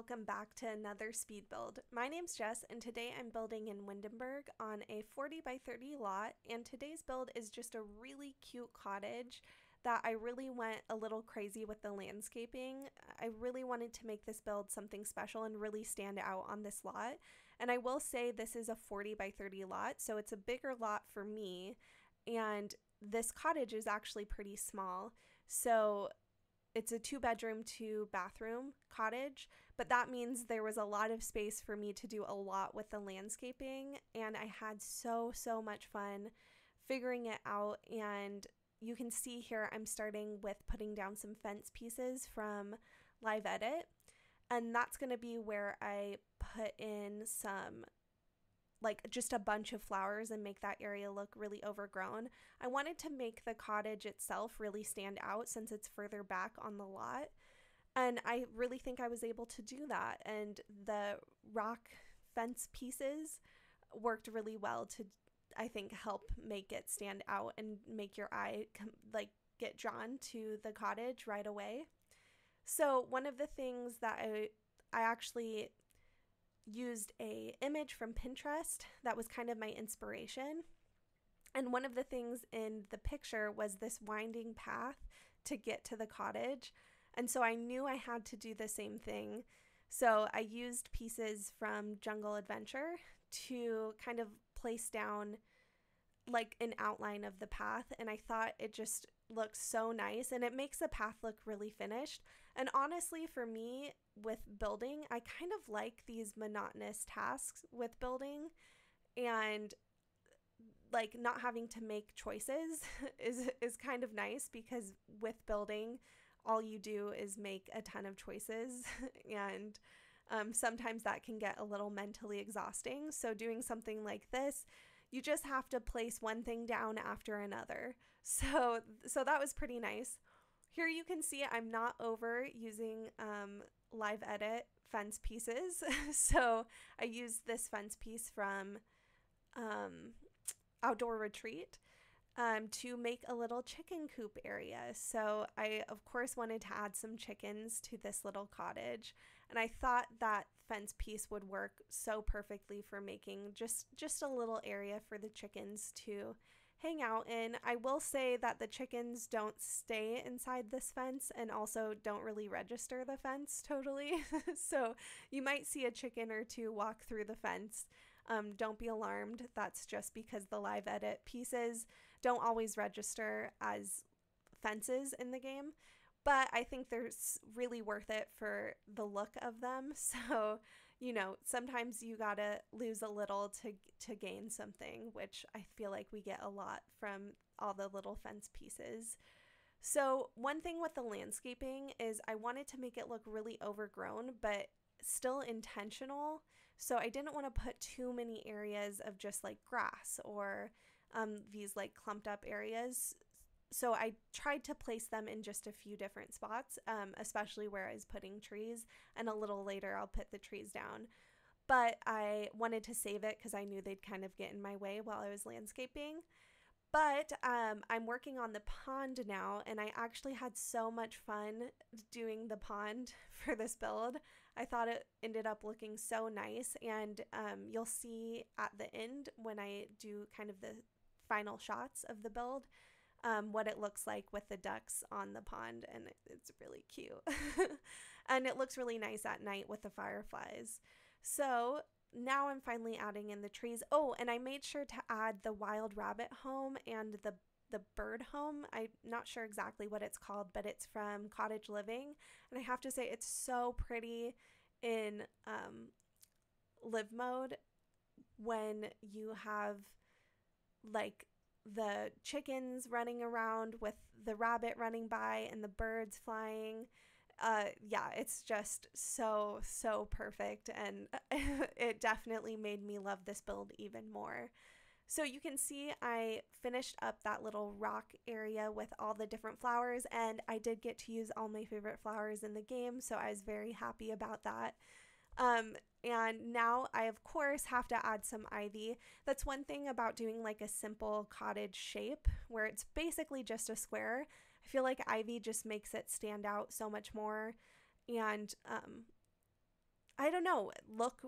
welcome back to another speed build. My name's Jess and today I'm building in Windenburg on a 40 by 30 lot, and today's build is just a really cute cottage that I really went a little crazy with the landscaping. I really wanted to make this build something special and really stand out on this lot. And I will say this is a 40 by 30 lot, so it's a bigger lot for me, and this cottage is actually pretty small. So it's a 2-bedroom, 2-bathroom cottage, but that means there was a lot of space for me to do a lot with the landscaping, and I had so much fun figuring it out. And you can see here I'm starting with putting down some fence pieces from Live Edit, and that's going to be where I put in some just a bunch of flowers and make that area look really overgrown. I wanted to make the cottage itself really stand out since it's further back on the lot, and I really think I was able to do that, and the rock fence pieces worked really well to, I think, help make it stand out and make your eye get drawn to the cottage right away. So one of the things that I actually used a image from Pinterest that was kind of my inspiration. And one of the things in the picture was this winding path to get to the cottage. And so I knew I had to do the same thing. So I used pieces from Jungle Adventure to kind of place down like an outline of the path, and I thought it just looks so nice and it makes the path look really finished. And honestly, for me with building, I kind of like these monotonous tasks with building, and like not having to make choices is kind of nice, because with building all you do is make a ton of choices and sometimes that can get a little mentally exhausting. So doing something like this, you just have to place one thing down after another. So that was pretty nice. Here you can see I'm not over using Live Edit fence pieces. So I used this fence piece from Outdoor Retreat to make a little chicken coop area. So I, of course, wanted to add some chickens to this little cottage, and I thought that fence piece would work so perfectly for making just a little area for the chickens to hang out in. I will say that the chickens don't stay inside this fence and also don't really register the fence totally. So you might see a chicken or two walk through the fence. Don't be alarmed. That's just because the Live Edit pieces don't always register as fences in the game, but I think they're really worth it for the look of them. So, you know, sometimes you gotta lose a little to gain something, which I feel like we get a lot from all the little fence pieces. So one thing with the landscaping is I wanted to make it look really overgrown, but still intentional. So I didn't want to put too many areas of just like grass or these like clumped up areas. So I tried to place them in just a few different spots, especially where I was putting trees, and a little later I'll put the trees down. But I wanted to save it because I knew they'd kind of get in my way while I was landscaping. But I'm working on the pond now, and I actually had so much fun doing the pond for this build. I thought it ended up looking so nice, and you'll see at the end when I do kind of the final shots of the build what it looks like with the ducks on the pond, and it's really cute. And it looks really nice at night with the fireflies. So now I'm finally adding in the trees. Oh, and I made sure to add the wild rabbit home and the bird home. I'm not sure exactly what it's called, but it's from Cottage Living. And I have to say it's so pretty in live mode when you have like the chickens running around with the rabbit running by and the birds flying. Yeah, it's just so perfect, and it definitely made me love this build even more. So you can see I finished up that little rock area with all the different flowers, and I did get to use all my favorite flowers in the game, so I was very happy about that. And now I, of course, have to add some ivy. That's one thing about doing like a simple cottage shape where it's basically just a square. I feel like ivy just makes it stand out so much more. And I don't know, look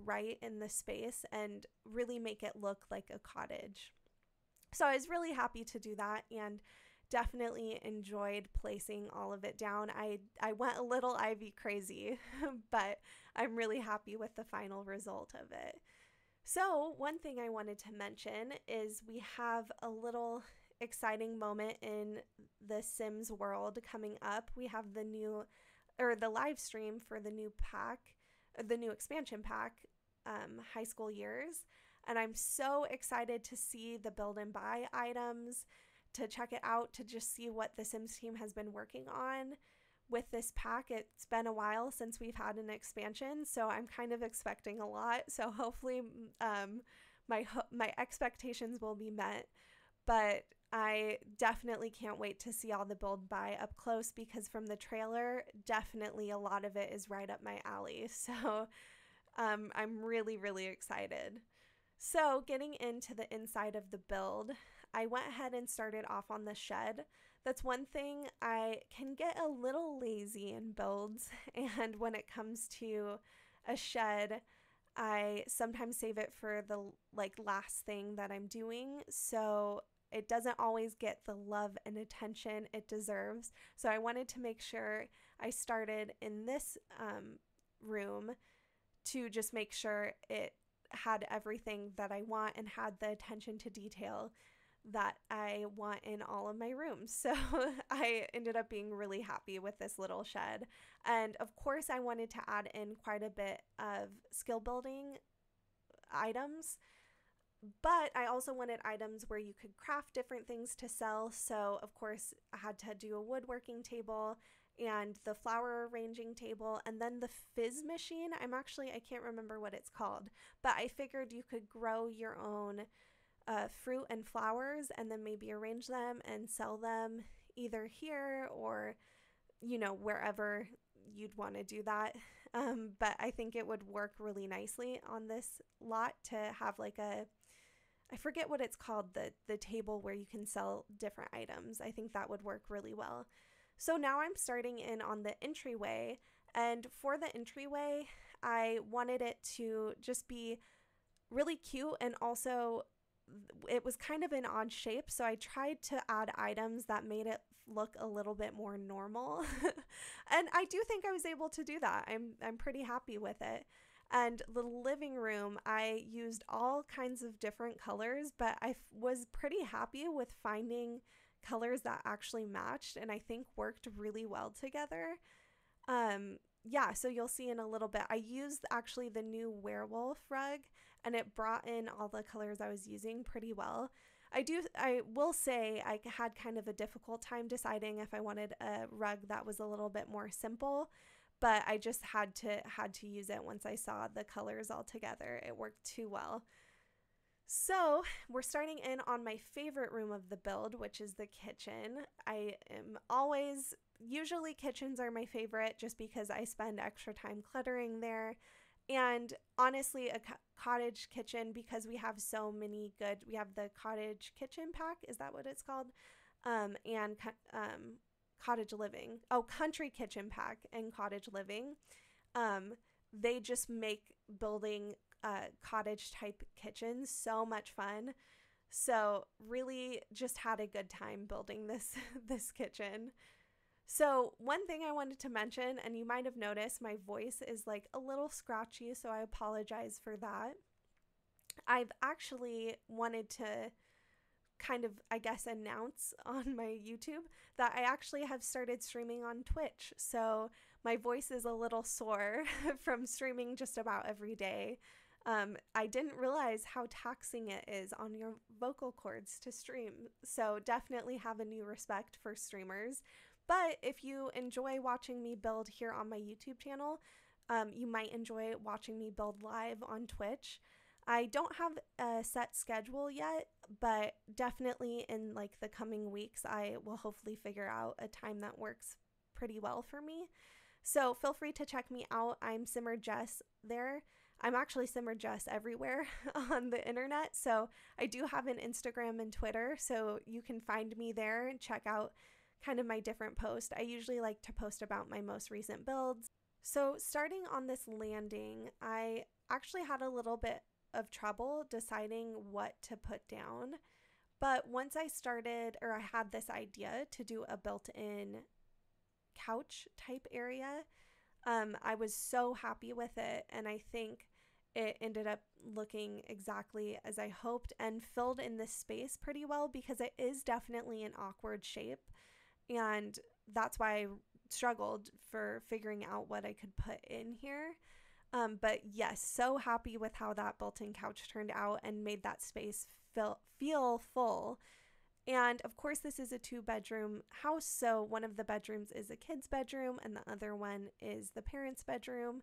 right in the space and really make it look like a cottage. So I was really happy to do that and definitely enjoyed placing all of it down. I went a little ivy crazy, but I'm really happy with the final result of it. So one thing I wanted to mention is we have a little exciting moment in the Sims world coming up. We have the live stream for the new pack, the new expansion pack, high school years. And I'm so excited to see the build and buy items, to check it out, to just see what the Sims team has been working on with this pack. It's been a while since we've had an expansion, so I'm kind of expecting a lot. So hopefully my expectations will be met. But I definitely can't wait to see all the build buy up close, because from the trailer, definitely a lot of it is right up my alley. So I'm really, really excited. So getting into the inside of the build, I went ahead and started off on the shed. That's one thing, I can get a little lazy in builds, and when it comes to a shed, I sometimes save it for the last thing that I'm doing, so it doesn't always get the love and attention it deserves. So I wanted to make sure I started in this room to just make sure it had everything that I want and had the attention to detail that I want in all of my rooms. So I ended up being really happy with this little shed. And of course, I wanted to add in quite a bit of skill building items, but I also wanted items where you could craft different things to sell. So of course, I had to do a woodworking table and the flower arranging table, and then the fizz machine. I can't remember what it's called, but I figured you could grow your own fruit and flowers and then maybe arrange them and sell them either here or, wherever you'd want to do that. But I think it would work really nicely on this lot to have I forget what it's called, the table where you can sell different items. I think that would work really well. So now I'm starting in on the entryway, and for the entryway, I wanted it to just be really cute, and also it was kind of an odd shape, so I tried to add items that made it look a little bit more normal. And I do think I was able to do that. I'm pretty happy with it. And the living room, I used all kinds of different colors, but I was pretty happy with finding colors that actually matched and I think worked really well together. Yeah, so you'll see in a little bit. I used actually the new werewolf rug, and it brought in all the colors I was using pretty well. I will say I had kind of a difficult time deciding if I wanted a rug that was a little bit more simple, but I just had to use it once I saw the colors all together. It worked too well. So we're starting in on my favorite room of the build, which is the kitchen. Usually kitchens are my favorite just because I spend extra time cluttering there. And honestly, a cottage kitchen, because we have we have the cottage kitchen pack, is that what it's called? And cottage living. Oh, country kitchen pack and cottage living. They just make building cottage type kitchens so much fun. So really just had a good time building this kitchen. So one thing I wanted to mention, and you might have noticed my voice is a little scratchy, so I apologize for that. I've actually wanted to kind of, I guess, announce on my YouTube that I actually have started streaming on Twitch. So my voice is a little sore from streaming just about every day. I didn't realize how taxing it is on your vocal cords to stream. So definitely have a new respect for streamers. But if you enjoy watching me build here on my YouTube channel, you might enjoy watching me build live on Twitch. I don't have a set schedule yet, but definitely in the coming weeks, I will hopefully figure out a time that works pretty well for me. So feel free to check me out. I'm SimmeredJess there. I'm actually SimmeredJess everywhere on the internet. So I do have an Instagram and Twitter, so you can find me there and check out kind of my different posts. I usually like to post about my most recent builds. So starting on this landing, I actually had a little bit of trouble deciding what to put down. But once I started, or I had this idea to do a built-in couch type area, I was so happy with it. And I think it ended up looking exactly as I hoped and filled in this space pretty well because it is definitely an awkward shape. And that's why I struggled for figuring out what I could put in here. But yes, so happy with how that built-in couch turned out and made that space feel full. And of course, this is a 2-bedroom house, so one of the bedrooms is a kid's bedroom and the other one is the parents' bedroom.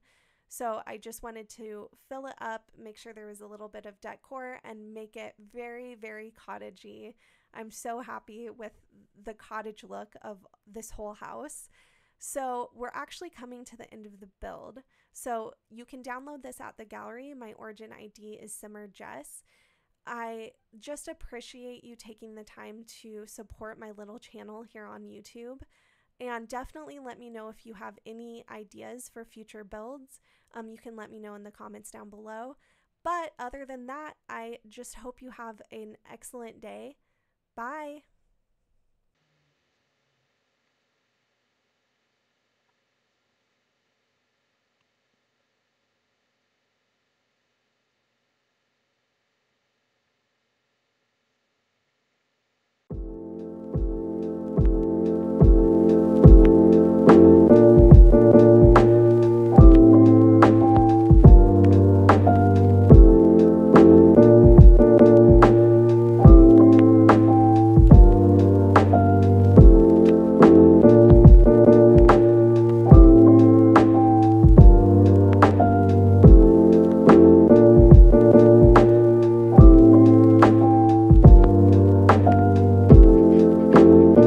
So I just wanted to fill it up, make sure there was a little bit of decor, and make it very, very cottagey. I'm so happy with the cottage look of this whole house. So we're actually coming to the end of the build. So you can download this at the gallery. My origin ID is SimmeredJess. I just appreciate you taking the time to support my little channel here on YouTube. And definitely let me know if you have any ideas for future builds. You can let me know in the comments down below. But other than that, I just hope you have an excellent day. Bye!